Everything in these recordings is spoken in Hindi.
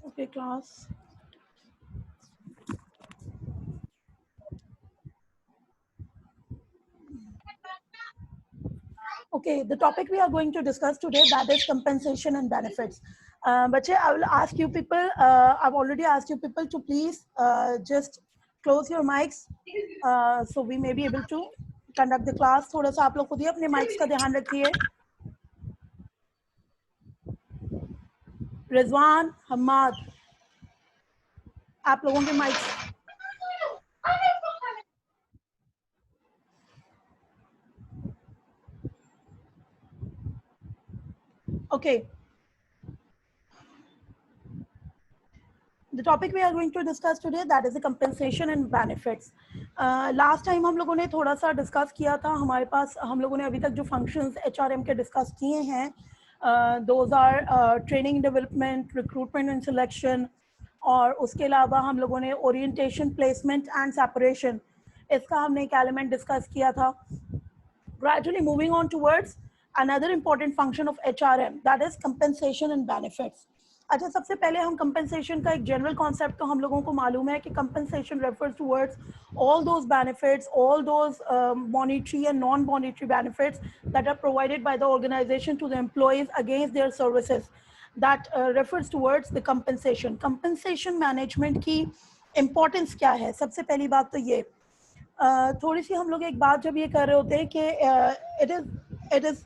Okay, class. Okay, the topic we are going to discuss today, that is compensation and benefits. Bache, I will ask you people, I've already asked you people to please just close your mics so we may be able to conduct the class. थोड़ा सा आप लोग खुद ही अपने mics का ध्यान रखिए. रिजवान, हम्माद, आप लोगों के mics. Okay. The topic we are going to discuss today, that is the compensation and benefits. Last time हम लोगों ने थोड़ा सा discuss किया था. हमारे पास हम लोगों ने अभी तक जो functions HRM के discuss किए हैं, those are training development, recruitment and selection, और उसके अलावा हम लोगों ने orientation, placement and separation, इसका हमने एक element discuss किया था. Gradually moving on towards another important function of HRM, that is compensation and benefits. अच्छा, सबसे पहले हम compensation का एक general concept तो हम लोगों को मालूम है कि compensation refers towards all those benefits, all those monetary and non-monetary benefits that are provided by the organization to the employees against their services. That refers towards the compensation. Compensation management की importance क्या है? सबसे पहली बात तो ये, थोड़ी सी हम लोग एक बात जब ये कर रहे होते हैं कि it is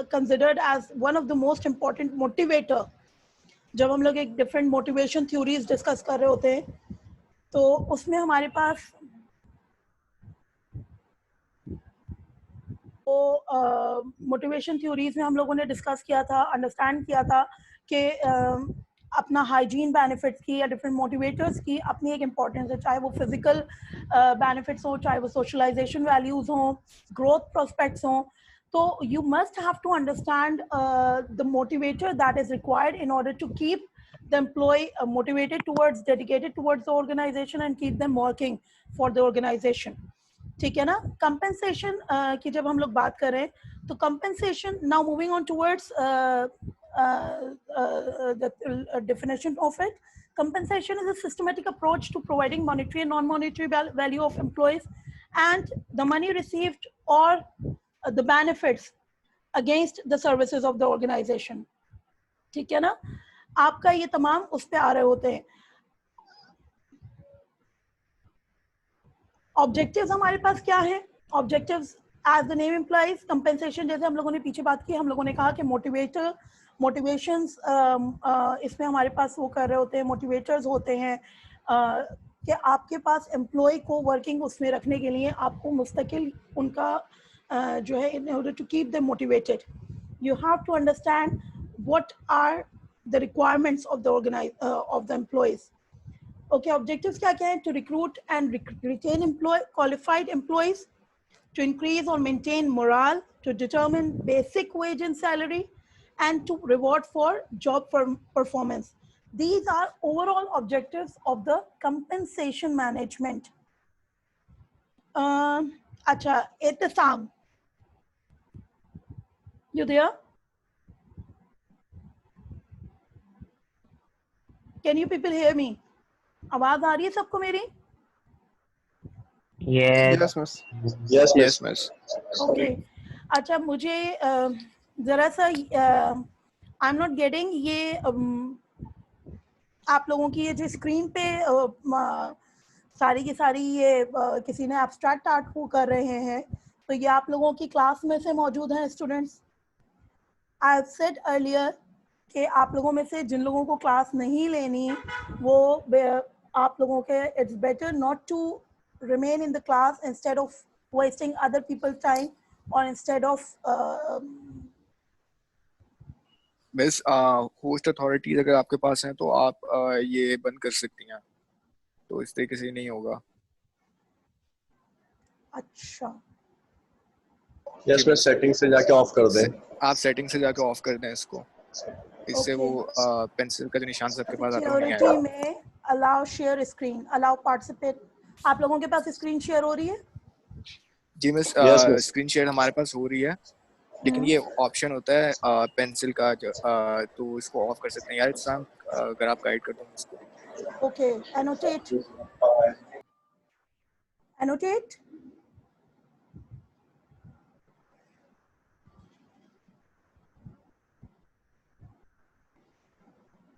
considered as one of the most important motivator. जब हम लोग एक different motivation theories discuss कर रहे होते हैं तो उसमें हमारे पास तो motivation theories में हम लोगों ने discuss किया था, understand किया था कि अपना hygiene benefits की या different motivators की अपनी एक importance है, चाहे वो physical benefits हो, चाहे वो socialization values हो, growth prospects हो. So you must have to understand the motivator that is required in order to keep the employee motivated towards, dedicated towards the organization and keep them working for the organization. ठीक है ना? Compensation की जब हम लोग बात करें तो compensation, now moving on towards the definition of it. Compensation is a systematic approach to providing monetary and non-monetary value of employees and the money received or the benefits against the services of the organization. ठीक है ना? आपका ये तमाम उस पे आ रहे होते हैं. Objectives हमारे पास क्या है? Objectives as the name implies, compensation जैसे हम लोगों ने पीछे बात की, हम लोगों ने कहा कि motivations इसमें हमारे पास वो कर रहे होते हैं, motivators होते हैं कि आपके पास employee को working उसमें रखने के लिए आपको मुस्तकिल उनका जो है, in order to keep them motivated, you have to understand what are the requirements of the employees. Okay, objectives क्या क्या है? To recruit and retain qualified employees, to increase or maintain morale, to determine basic wage and salary, and to reward for job performance. These are overall objectives of the compensation management. अच्छा, Etisam, you there? Can you people hear me? आवाज आ रही है सबको मेरी? Yes, miss. Yes, miss. Okay. अच्छा, मुझे जरा सा आई एम नॉट गेटिंग ये आप लोगों की ये जो स्क्रीन पे सारी की सारी ये किसी ने एब्स्ट्रैक्ट आर्ट को कर रहे हैं, तो ये आप लोगों की क्लास में से मौजूद हैं students? I have said earlier कि आप लोगों में से जिन लोगों को क्लास नहीं लेनी वो आप लोगों के it's better not to remain in the class instead of wasting other people's time or instead of miss host authorities अगर आपके पास हैं तो आप ये बंद कर सकती हैं, तो इस तरीके से नहीं होगा. अच्छा, यस मैं सेटिंग से जाके ऑफ कर दें. आप सेटिंग से जाके ऑफ कर दें इसको, इससे Okay. वो पेंसिल का जो निशान सबके पास आता है वो नहीं Security आएगा. में allow share screen, allow participate आप लोगों के पास स्क्रीन शेयर हो रही है? जी miss, Yes, miss. Screen share हमारे पास हो रही है, लेकिन ये ऑप्शन होता है पेंसिल का जो तो इसको ऑफ कर सकते हैं यार इस्लाम, अगर आप गाइड कर दो इसको। Okay, annotate annotate.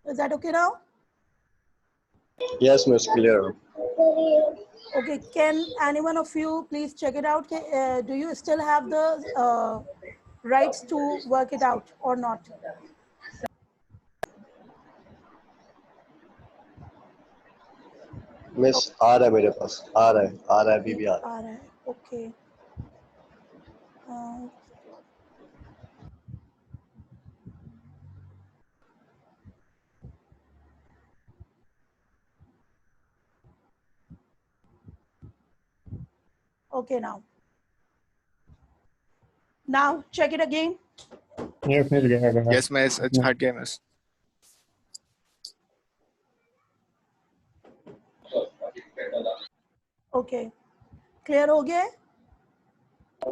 Is that okay now? Yes, miss. Clear. Okay, can any one of you please check it out? Do you still have the rights to work it out or not? Miss आ रहा है मेरे पास, आ रहा है अभी भी आ रहा है। आ रहा है, okay. Okay, now check it again. Yes, मिल गया। यस मिस, अच्छा हट गया मिस। ओके, क्लियर हो गया है?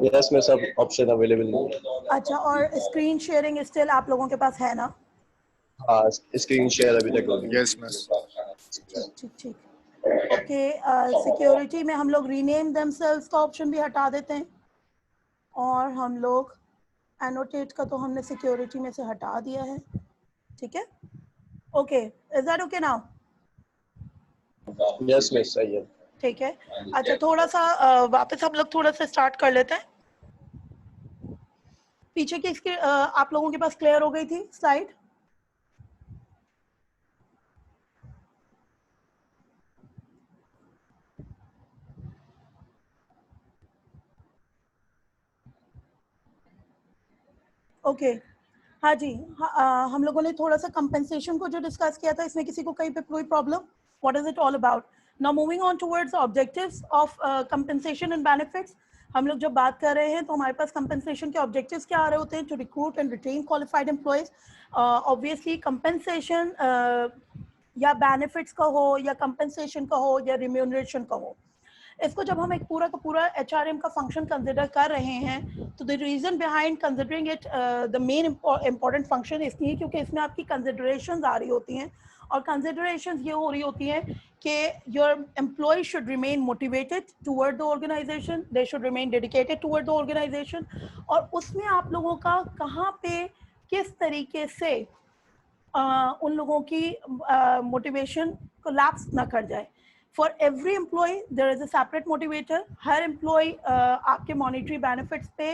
यस मिस, अब ऑप्शन अवेलेबल नहीं है। अच्छा, और स्क्रीन शेयरिंग स्टिल आप लोगों के पास है ना? हाँ, स्क्रीन शेयर अभी तक हो गई। Yes miss. ठीक। ओके, सिक्योरिटी में हम लोग रीनेम देमसेल्व्स का ऑप्शन भी हटा देते हैं, और हम लोग एनोटेट का तो हमने सिक्योरिटी में से हटा दिया है, ठीक है? Okay, is that okay now? Yes miss, सही है। ठीक है। अच्छा, थोड़ा सा वापस हम लोग थोड़ा सा स्टार्ट कर लेते हैं। पीछे की इसके आप लोगों के पास क्लियर हो गई थी स्लाइड? ओके, हाँ जी। हम लोगों ने थोड़ा सा कंपेंसेशन को जो डिस्कस किया था, इसमें किसी को कहीं पे कोई problem? What is it all about? Now moving on towards objectives of compensation and benefits. हम लोग जब बात कर रहे हैं तो हमारे पास कंपेंसेशन के ऑब्जेक्टिव्स क्या आ रहे होते हैं? To recruit and retain qualified employees. Obviously compensation या बेनिफिट्स का हो, या कंपेंसेशन का हो, या रिम्यूनरेशन का हो, इसको जब हम एक पूरा का पूरा HRM का फंक्शन कंसिडर कर रहे हैं, तो the reason behind considering it the main important function इसलिए क्योंकि इसमें आपकी कंसिडरेशंस आ रही होती हैं, और कंसिडरेशंस ये हो रही होती हैं कि your employee should remain motivated toward the organization, they should remain dedicated toward the organization, और उसमें आप लोगों का कहाँ पे किस तरीके से उन लोगों की मोटिवेशन कोलैप्स ना कर जाए। For every employee there is a separate motivator. हर एम्प्लॉय आपके मॉनिटरी बेनिफिट्स पे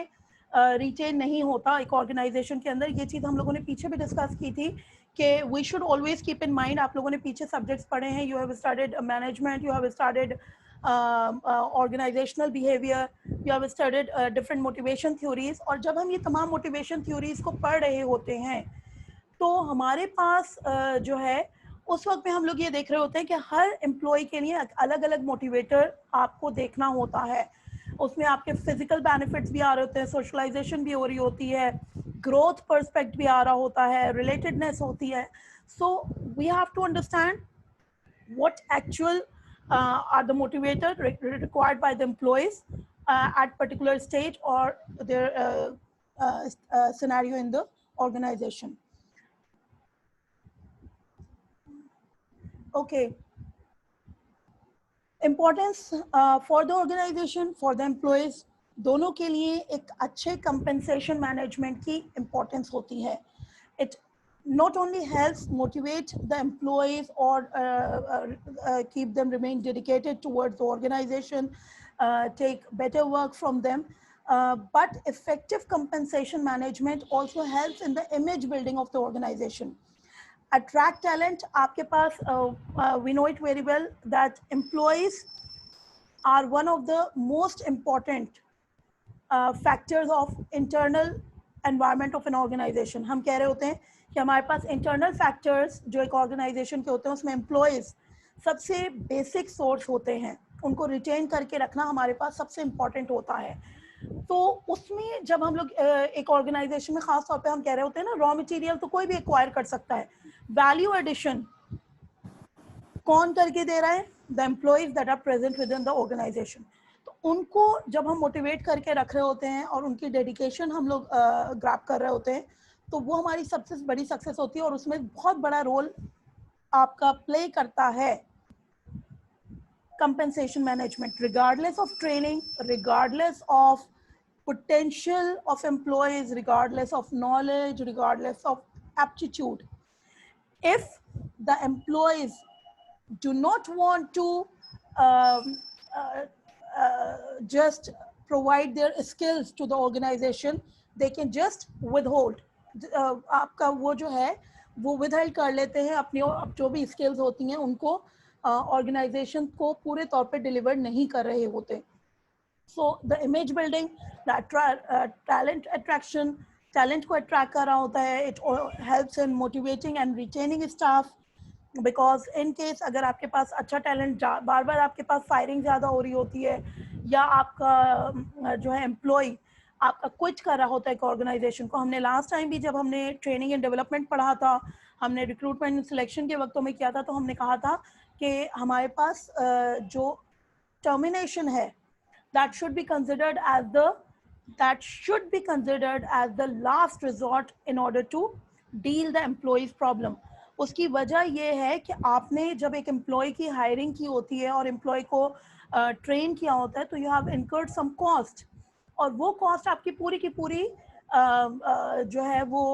रिटेन नहीं होता एक ऑर्गेनाइजेशन के अंदर। ये चीज़ हम लोगों ने पीछे भी डिस्कस की थी कि we should always keep in mind. आप लोगों ने पीछे सब्जेक्ट्स पढ़े हैं, you have started management, you have started organizational behavior, you have studied different motivation theories, और जब हम ये तमाम motivation theories को पढ़ रहे होते हैं तो हमारे पास जो है उस वक्त में हम लोग ये देख रहे होते हैं कि हर एम्प्लॉय के लिए अलग अलग मोटिवेटर आपको देखना होता है। उसमें आपके फिजिकल बेनिफिट्स भी आ रहे होते हैं, सोशलाइजेशन भी हो रही होती है, ग्रोथ पर्सपेक्ट भी आ रहा होता है, रिलेटेडनेस होती है। So we have to understand what actual are the motivator required by the employees at particular stage or their scenario in the organization. Okay, importance for the organization, for the employees, दोनों के लिए एक अच्छे compensation management की importance होती है। It not only helps motivate the employees or keep them remain dedicated towards the organization, take better work from them, but effective compensation management also helps in the image building of the organization. Attract talent, आपके पास we know it very well that employees are one of the most important factors of internal environment of an organization. हम कह रहे होते हैं कि हमारे पास internal factors जो एक organization के होते हैं उसमें employees सबसे basic source होते हैं, उनको retain करके रखना हमारे पास सबसे important होता है। तो उसमें जब हम लोग एक ऑर्गेनाइजेशन में खास तौर पे हम कह रहे होते हैं ना, रॉ मटेरियल तो कोई भी एक्वायर कर सकता है, वैल्यू एडिशन कौन करके दे रहा है? The employees that are present within the organization. तो उनको जब हम मोटिवेट करके रख रहे होते हैं और उनकी डेडिकेशन हम लोग ग्रैब कर रहे होते हैं, तो वो हमारी सबसे बड़ी सक्सेस होती है और उसमें बहुत बड़ा रोल आपका प्ले करता है compensation management. Regardless of training, regardless of potential of employees, regardless of knowledge, regardless of aptitude, if the employees do not want to um, uh, just provide their skills to the organization, they can just withhold. आपका वो जो है वो withhold कर लेते हैं अपनी जो भी skills होती हैं उनको ऑर्गेनाइजेशन को पूरे तौर पे डिलीवर नहीं कर रहे होते. So the image building, talent attraction, talent को अट्रैक्ट कर रहा होता है. It helps in motivating and retaining staff, because in case अगर आपके पास अच्छा टैलेंट बार बार आपके पास फायरिंग ज़्यादा हो रही होती है या आपका जो है एम्प्लॉय आपका क्विट कर रहा होता है एक ऑर्गेनाइजेशन को. हमने लास्ट टाइम भी जब हमने ट्रेनिंग एंड डेवलपमेंट पढ़ा था, हमने रिक्रूटमेंट एंड सिलेक्शन के वक्तों में किया था, तो हमने कहा था कि हमारे पास जो टर्मिनेशन है that should be considered as the last resort in order to deal the employee's problem. उसकी वजह ये है कि आपने जब एक एम्प्लॉय की हायरिंग की होती है और एम्प्लॉय को ट्रेन किया होता है, तो you have incurred some cost, और वो कॉस्ट आपकी पूरी की पूरी जो है वो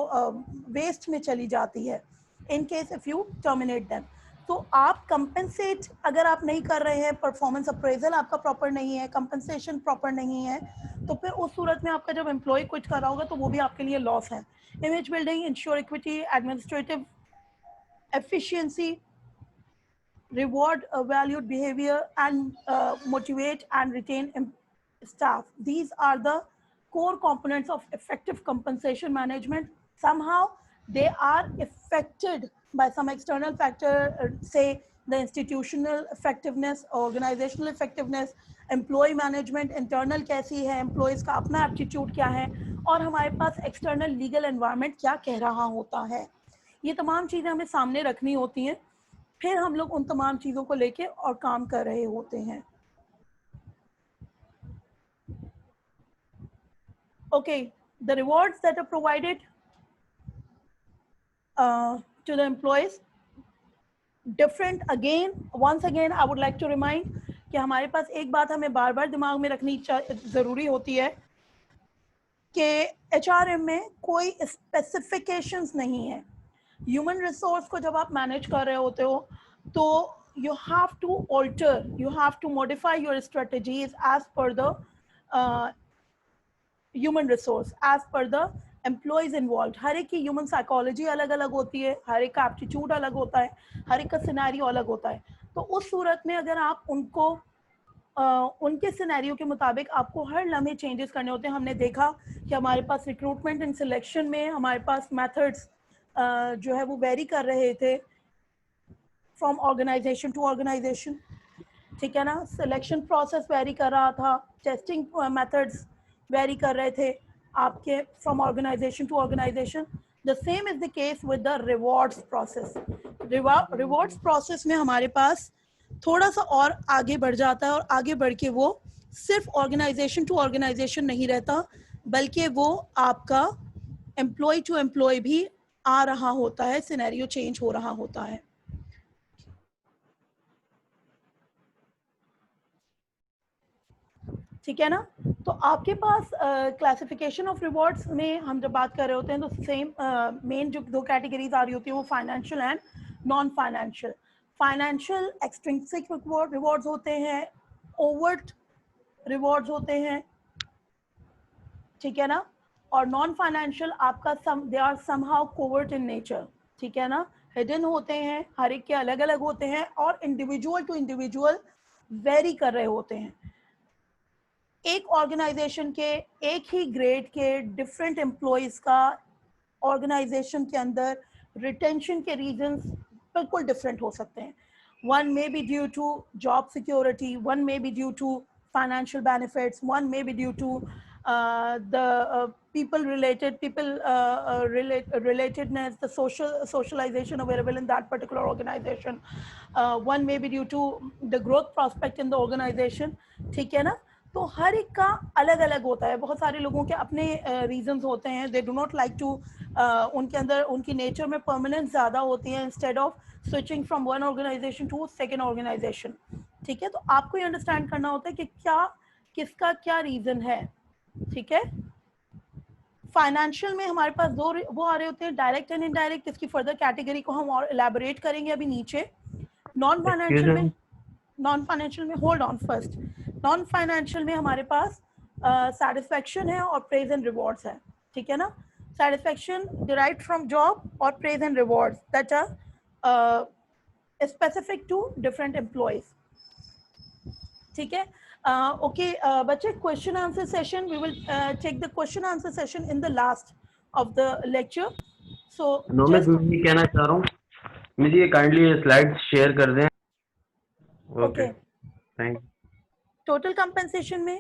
वेस्ट में चली जाती है in case if you terminate them. तो आप कंपनसेट अगर आप नहीं कर रहे हैं, परफॉर्मेंस अप्रेजल आपका प्रॉपर नहीं है, कंपनसेशन प्रॉपर नहीं है, तो फिर उस सूरत में आपका जब एम्प्लॉय क्विट कर रहा होगा तो वो भी आपके लिए लॉस है. Image building, ensure equity, administrative efficiency, reward valued behavior, and motivate and retain staff. These are the core components of effective compensation management. Somehow they are affected by some external factor, say the institutional effectiveness, organizational effectiveness, employee management, internal कैसी है, employees का अपना aptitude क्या है, और हमारे पास external legal environment क्या कह रहा होता है. ये तमाम चीज़ें हमें सामने रखनी होती हैं, फिर हम लोग उन तमाम चीज़ों को लेके और काम कर रहे होते हैं. Okay, the rewards that are provided to the employees, different. Again, once again, I would like to remind कि हमारे पास एक बात हमें बार बार दिमाग में रखनी ज़रूरी होती है कि HRM में कोई स्पेसिफिकेशंस नहीं है. ह्यूमन रिसोर्स को जब आप मैनेज कर रहे होते हो तो you have to alter, you have to modify your strategies as per the human resource, as per the employees involved. हर एक की ह्यूमन साइकोलॉजी अलग अलग होती है, हर एक का एप्टीट्यूड अलग होता है, हर एक का सिनेरियो अलग होता है. तो उस सूरत में अगर आप उनको उनके सिनेरियो के मुताबिक आपको हर लम्हे चेंजेस करने होते हैं. हमने देखा कि हमारे पास रिक्रूटमेंट एंड सिलेक्शन में हमारे पास मेथड्स जो है वो वेरी कर रहे थे फ्रॉम ऑर्गेनाइजेशन टू ऑर्गेनाइजेशन. ठीक है ना. सिलेक्शन प्रोसेस वेरी कर रहा था, टेस्टिंग मेथड्स वेरी कर रहे थे आपके from organization to organization. The same is the case with the rewards process. Rewards process में हमारे पास थोड़ा सा और आगे बढ़ जाता है, और आगे बढ़ के वो सिर्फ ऑर्गेनाइजेशन टू ऑर्गेनाइजेशन नहीं रहता, बल्कि वो आपका एम्प्लॉय टू एम्प्लॉय भी आ रहा होता है, सिनेरियो चेंज हो रहा होता है. ठीक है ना. तो आपके पास क्लासिफिकेशन ऑफ रिवॉर्ड्स में हम जब बात कर रहे होते हैं तो सेम मेन जो दो कैटेगरीज आ रही होती है वो financial and non financial. Financial extrinsic rewards होते हैं, ओवर्ट रिवॉर्ड्स होते हैं. ठीक है ना. और नॉन फाइनेंशियल आपका they are somehow covert in nature. ठीक है ना. हिडन होते हैं, हर एक के अलग अलग होते हैं, और इंडिविजुअल टू इंडिविजुअल वेरी कर रहे होते हैं. एक ऑर्गेनाइजेशन के एक ही ग्रेड के डिफरेंट एम्प्लॉयज का ऑर्गेनाइजेशन के अंदर रिटेंशन के रीजंस बिल्कुल डिफरेंट हो सकते हैं. One may be due to job security, one may be due to financial benefits, one may be due to the people relatedness, the socialization available in that particular organization. One may be due to the growth prospect in the organization, ठीक है ना. तो हर एक का अलग अलग होता है. बहुत सारे लोगों के अपने रीजंस होते हैं. They do not like to, उनके अंदर उनकी नेचर में परमानेंस ज़्यादा होती है instead of switching from one organization to second organization. ठीक है, तो आपको ये अंडरस्टैंड करना होता है कि क्या किसका क्या रीज़न है. ठीक है. फाइनेंशियल में हमारे पास दो वो आ रहे होते हैं, डायरेक्ट एंड इनडायरेक्ट. इसकी फर्दर कैटेगरी को हम और एलैबोरेट करेंगे अभी नीचे. नॉन फाइनेंशियल में hold on first. Non financial में हमारे पास सेटिस्फैक्शन है और प्रेज एंड रिवॉर्ड्स है. ठीक है ना. सेटिस्फैक्शन डिराइव्ड फ्रॉम जॉब और praise and rewards that are specific to different employees. ठीक है. Okay, बच्चे, question answer session, we will take the question answer session in the last of the lecture. So मैं ये कहना चाह रहा हूँ, मुझे ये काइंडली स्लाइड्स शेयर कर दें. Okay, thank you. total compensation में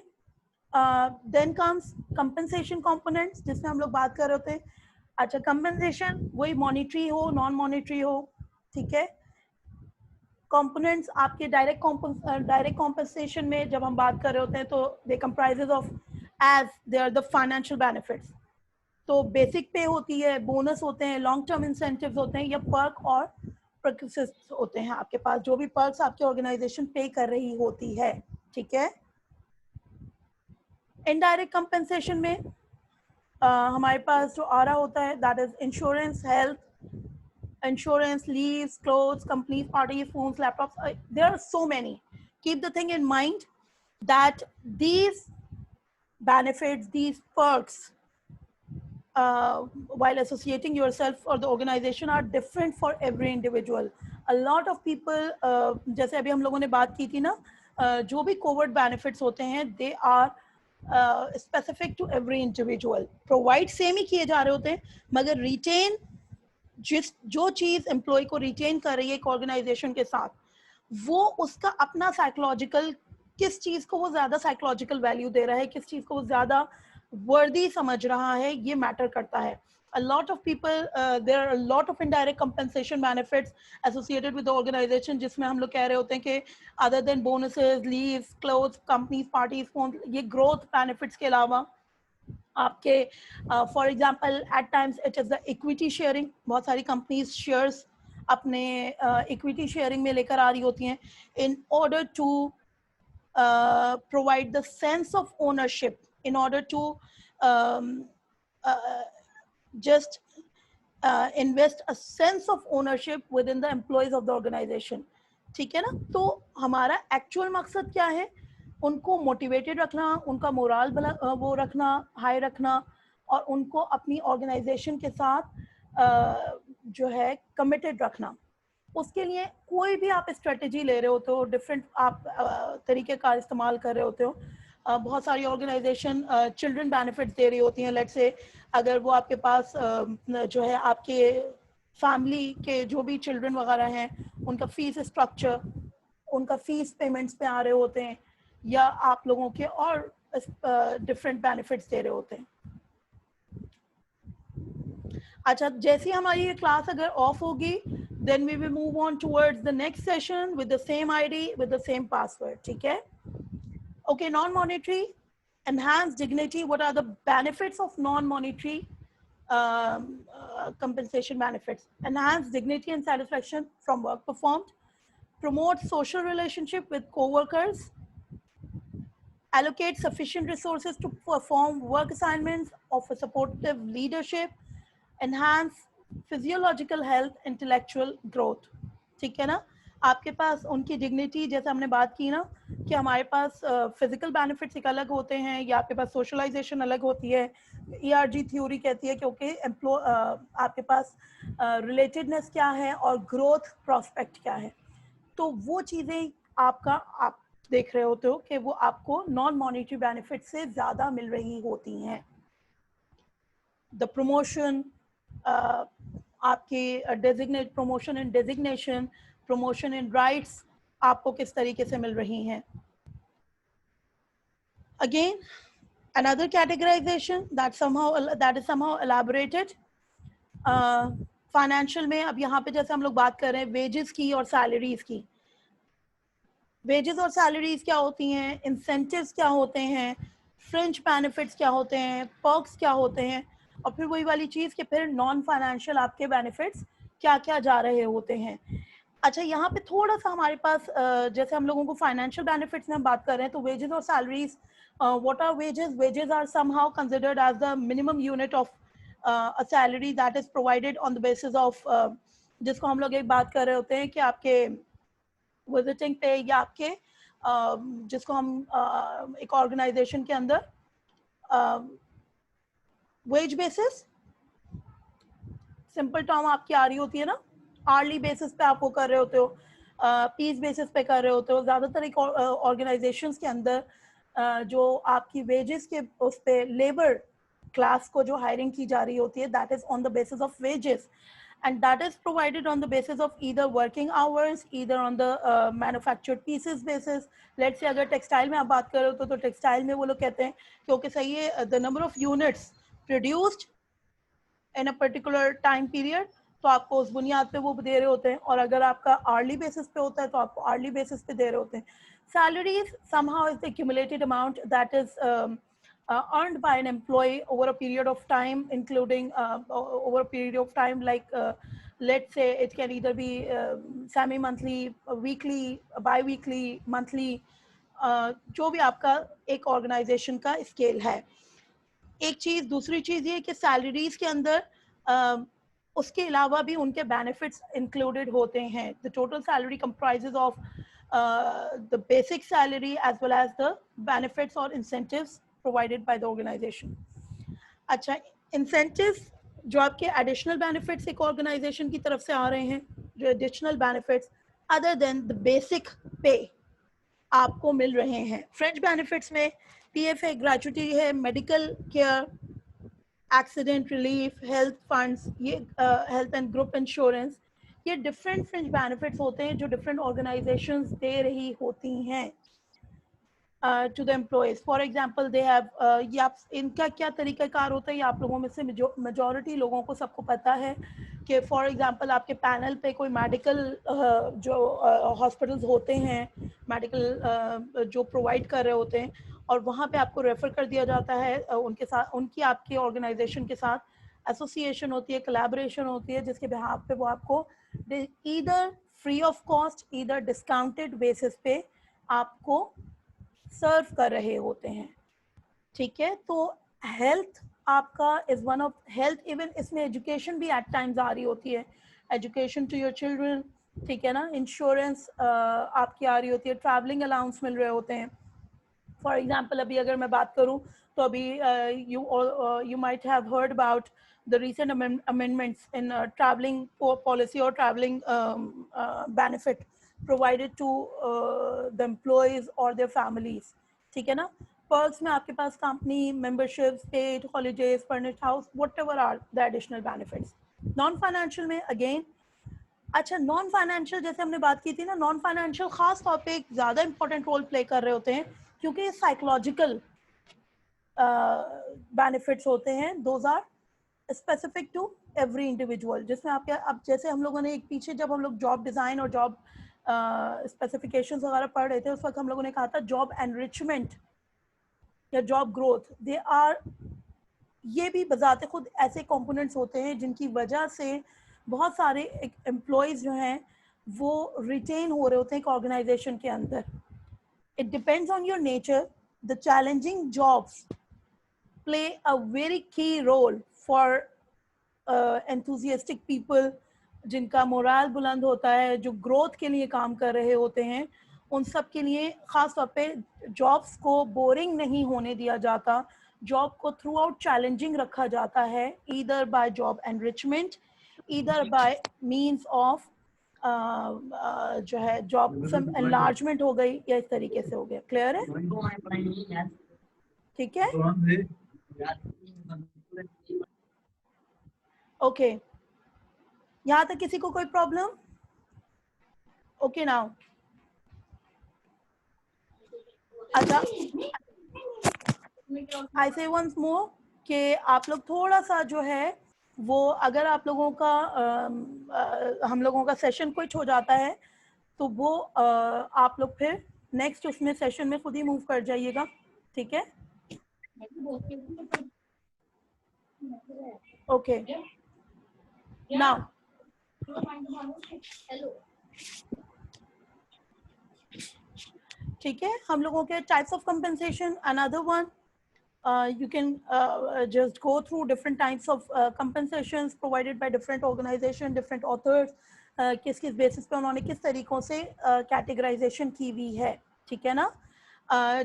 then comes compensation components, जिसमें हम लोग बात कर रहे होते हैं. अच्छा, compensation वही मॉनिटरी हो नॉन मॉनिटरी हो. ठीक है. कंपोनेंट्स आपके डायरेक्ट कॉम्पनसेशन में जब हम बात कर रहे होते हैं तो they comprises of as they are the financial benefits. तो बेसिक पे होती है, बोनस होते हैं, लॉन्ग टर्म इंसेंटिव्स होते हैं, या पर्क और प्रैक्टिसेस होते हैं. आपके पास जो भी पर्क्स आपकी ऑर्गेनाइजेशन पे कर रही होती है. ठीक है. इनडायरेक्ट कंपनसेशन में हमारे पास जो आ रहा होता है that is insurance, health insurance, leaves, clothes, companies, parties, phones, laptops. There are so many. Keep the thing in mind that these benefits, these perks, while associating yourself or the organization, are different for every individual. A lot of people, जैसे अभी हम लोगों ने बात की थी ना, जो भी covert benefits होते हैं, they are specific to every individual. Provide same ही किए जा रहे होते हैं, मगर retain जो चीज एम्प्लॉय को रिटेन कर रही है एक ऑर्गेनाइजेशन के साथ, वो उसका अपना साइकोलॉजिकल, किस चीज को वो ज्यादा साइकोलॉजिकल वैल्यू दे रहा है, किस चीज को वो ज्यादा वर्दी समझ रहा है, ये मैटर करता है. A lot of people, there are a lot of indirect compensation benefits associated with the organization, जिसमें हम लोग कह रहे होते हैं कि other than bonuses, leaves, clothes, companies, parties, phones, ये growth benefits के अलावा आपके for example at times it is the equity sharing. बहुत सारी कंपनीज शेयर्स अपने इक्विटी शेयरिंग में लेकर आ रही होती हैं in order to provide the sense of ownership, in order to just invest a sense of ownership within the employees of the organization. ठीक है ना. तो हमारा एक्चुअल मकसद क्या है? उनको मोटिवेटेड रखना, उनका मोराल वो रखना, हाई रखना, और उनको अपनी ऑर्गेनाइजेशन के साथ जो है कमिटेड रखना. उसके लिए कोई भी आप स्ट्रेटजी ले रहे होते हो, डिफरेंट आप तरीके का इस्तेमाल कर रहे होते हो. बहुत सारी ऑर्गेनाइजेशन चिल्ड्रन बेनिफिट्स दे रही होती हैं. लेट्स से अगर वो आपके पास जो है आपके फैमिली के जो भी चिल्ड्रन वगैरह हैं, उनका फीस स्ट्रक्चर, उनका फीस पेमेंट्स पे आ रहे होते हैं, या आप लोगों के और डिफरेंट बेनिफिट्स दे रहे होते हैं. अच्छा, जैसे हमारी ये क्लास अगर ऑफ होगी, then we will move on towards the next session with the same ID, with the same password. ठीक है. Okay, non-monetary, enhanced dignity. What are the benefits of non-monetary compensation benefits? Enhanced dignity and satisfaction from work performed. Promote social relationship with co-workers. Allocate sufficient resources to perform work assignments, offer supportive leadership, enhance physiological health, intellectual growth. ठीक है ना. आपके पास उनकी डिग्निटी, जैसे हमने बात की ना कि हमारे पास फिजिकल बेनिफिट्स एक अलग होते हैं, या आपके पास सोशलाइजेशन अलग होती है. ERG थ्योरी कहती है कि ओके आपके पास रिलेटेडनेस क्या है और ग्रोथ प्रोस्पेक्ट क्या है. तो वो चीज़ें आप देख रहे होते हो कि वो आपको नॉन मॉनिटरी बेनिफिट से ज़्यादा मिल रही होती हैं. द प्रमोशन, आपके डेजिग्नेट प्रमोशन इन डेजिग्नेशन, प्रमोशन इन राइट्स आपको किस तरीके से मिल रही हैं. Again another categorization that is somehow elaborated. Financial में अब यहाँ पे जैसे हम लोग बात कर रहे हैं वेजेस की और सैलरीज की, वेजेस और सैलरीज क्या होती हैं, इंसेंटिव्स क्या होते हैं, फ्रिंज बेनिफिट्स क्या होते हैं, पर्क्स क्या होते हैं, और फिर वही वाली चीज़ कि फिर नॉन फाइनेंशियल आपके बेनिफिट्स क्या क्या जा रहे होते हैं। अच्छा, यहाँ पे थोड़ा सा हमारे पास जैसे हम लोगों को फाइनेंशियल बेनिफिट्स में हम बात कर रहे हैं तो वेजेस और salaries, what are wages? Wages are somehow considered as the minimum unit of a salary that is provided on the basis of जिसको हम लोग एक बात कर रहे होते हैं कि आपके विजिटिंग पे या आपके जिसको हम एक ऑर्गेनाइजेशन के अंदर वेज बेसिस, सिंपल टर्म आपकी आ रही होती है ना, आर्ली बेसिस पे आप वो कर रहे होते हो, पीस बेसिस पे कर रहे होते हो। ज़्यादातर एक ऑर्गेनाइजेशंस के अंदर जो आपकी वेजेस के उस पे लेबर क्लास को जो हायरिंग की जा रही होती है that is on the basis of wages, and that is provided on the basis of either working hours, either on the manufactured pieces basis. Let's say अगर टेक्सटाइल में आप बात कर रहे हो तो टेक्सटाइल में वो लोग कहते हैं क्योंकि सही है the number of units produced in a particular time period, तो आपको उस बुनियाद पे वो दे रहे होते हैं, और अगर आपका आर्ली बेसिस पे होता है तो आपको आर्ली बेसिस पे दे रहे होते हैं। Salaries somehow is the accumulated amount that is earned by an employee over a period of time, including over a period of time, like let's say it can either be semi-monthly, weekly, bi-weekly, monthly, जो भी आपका एक ऑर्गेनाइजेशन का स्केल है। एक चीज, दूसरी चीज ये कि सैलरीज के अंदर उसके अलावा भी उनके बेनिफिट्स इंक्लूडेड होते हैं। The total salary comprises of the basic salary as well as the benefits और incentives provided by the organization. अच्छा, incentives जो आपके additional benefits एक organization की तरफ से आ रहे हैं, जो additional benefits other than the basic pay आपको मिल रहे हैं। Fringe benefits में PFA, gratuity है, medical care, accident relief, health funds, ये health and group insurance, ये different fringe benefits होते हैं जो different organizations दे रही होती हैं to the employees. For example, they have ये आप इनका क्या तरीक़ाकार होता है, ये आप लोगों में से majority लोगों को सबको पता है कि for example आपके पैनल पे कोई मेडिकल जो हॉस्पिटल्स होते हैं, मेडिकल जो प्रोवाइड कर रहे होते हैं, और वहाँ पे आपको रेफर कर दिया जाता है उनके साथ, उनकी आपके ऑर्गेनाइजेशन के साथ एसोसिएशन होती है, कोलैबोरेशन होती है, जिसके बिहाफ पे वो आपको either free of cost, either discounted basis पे आपको सर्व कर रहे होते हैं। ठीक है, तो हेल्थ आपका is one of health, even इसमें एजुकेशन भी एट टाइम्स आ रही होती है, एजुकेशन टू योर चिल्ड्रन, ठीक है ना, इंश्योरेंस आपकी आ रही होती है, ट्रैवलिंग अलाउंस मिल रहे होते हैं। फॉर एग्जांपल अभी अगर मैं बात करूं तो अभी you might have heard about the recent amendments in traveling policy or traveling benefit provided to the employees or their families, ठीक है ना। perks में आपके पास company memberships, paid holidays, furnished house, whatever are the additional benefits. non financial में again, अच्छा नॉन फाइनेंशियल जैसे हमने बात की थी ना, नॉन फाइनेंशियल खास तौर पे एक ज़्यादा इंपॉर्टेंट रोल प्ले कर रहे होते हैं क्योंकि ये साइकोलॉजिकल बेनिफिट्स होते हैं। Those are specific to every individual, जिसमें आपके अब जैसे हम लोगों ने एक पीछे जब हम लोग जॉब डिज़ाइन और जॉब स्पेसिफिकेशंस वगैरह पढ़ रहे थे उस वक्त हम लोगों ने कहा था जॉब एनरिचमेंट या जॉब ग्रोथ, दे आर, ये भी बजाते खुद ऐसे कंपोनेंट्स होते हैं जिनकी वजह से बहुत सारे एम्प्लॉयज़ जो हैं वो रिटेन हो रहे होते हैं एक ऑर्गेनाइजेशन के अंदर। It depends on your nature, the challenging jobs play a very की रोल फॉर एंथुसियास्टिक पीपल, जिनका मोराल बुलंद होता है, जो ग्रोथ के लिए काम कर रहे होते हैं, उन सब के लिए ख़ास तौर पे जॉब्स को बोरिंग नहीं होने दिया जाता, जॉब को थ्रू आउट चैलेंजिंग रखा जाता है, either by job enrichment, either by means of जो है जॉब सम एनलार्जमेंट हो गई या इस तरीके से हो गया। क्लियर है? ठीक है, ओके, यहाँ तक किसी को कोई प्रॉब्लम? ओके नाउ, अच्छा आई से वंस मोर कि आप लोग थोड़ा सा जो है वो, अगर आप लोगों का हम लोगों का सेशन कुछ हो जाता है तो वो आप लोग फिर नेक्स्ट उसमें सेशन में खुद ही मूव कर जाइएगा, ठीक है? ओके, नाउ ठीक है, हम लोगों के types of compensation, another one, you can just go through different types of compensations provided by different organization, different authors, किस किस बेसिस पे उन्होंने किस तरीक़ों से कैटेगराइजेशन की हुई है, ठीक है ना?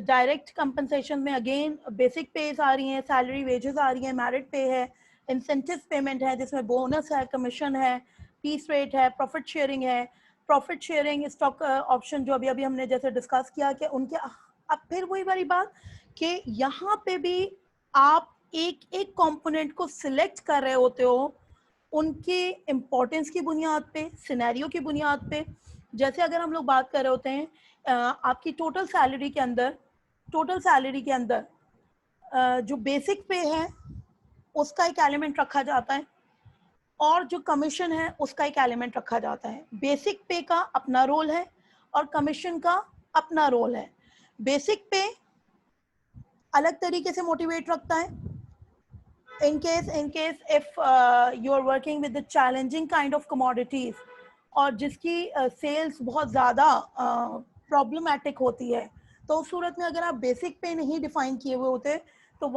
डायरेक्ट कंपनसेशन में अगेन बेसिक पेज आ रही हैं, सैलरी वेजेस आ रही हैं, मेरिट पे है, इंसेंटिव पेमेंट है जिसमें बोनस है, कमीशन है, पीस रेट है, प्रॉफिट शेयरिंग है, प्रॉफिट शेयरिंग स्टॉक ऑप्शन जो अभी अभी हमने जैसे डिस्कस किया कि उनके, अब फिर वही वाली बात कि यहाँ पे भी आप एक एक कंपोनेंट को सिलेक्ट कर रहे होते हो उनके इम्पोर्टेंस की बुनियाद पे, सिनेरियो की बुनियाद पे। जैसे अगर हम लोग बात कर रहे होते हैं आपकी टोटल सैलरी के अंदर जो बेसिक पे है उसका एक एलिमेंट रखा जाता है और जो कमीशन है उसका एक एलिमेंट रखा जाता है। बेसिक पे का अपना रोल है और कमीशन का अपना रोल है। बेसिक पे अलग तरीके से मोटिवेट रखता है in case if you are working with the challenging kind of commodities और जिसकी सेल्स बहुत ज़्यादा प्रॉब्लमैटिक होती है, तो उस सूरत में अगर आप बेसिक पे नहीं डिफाइन किए हुए होते तो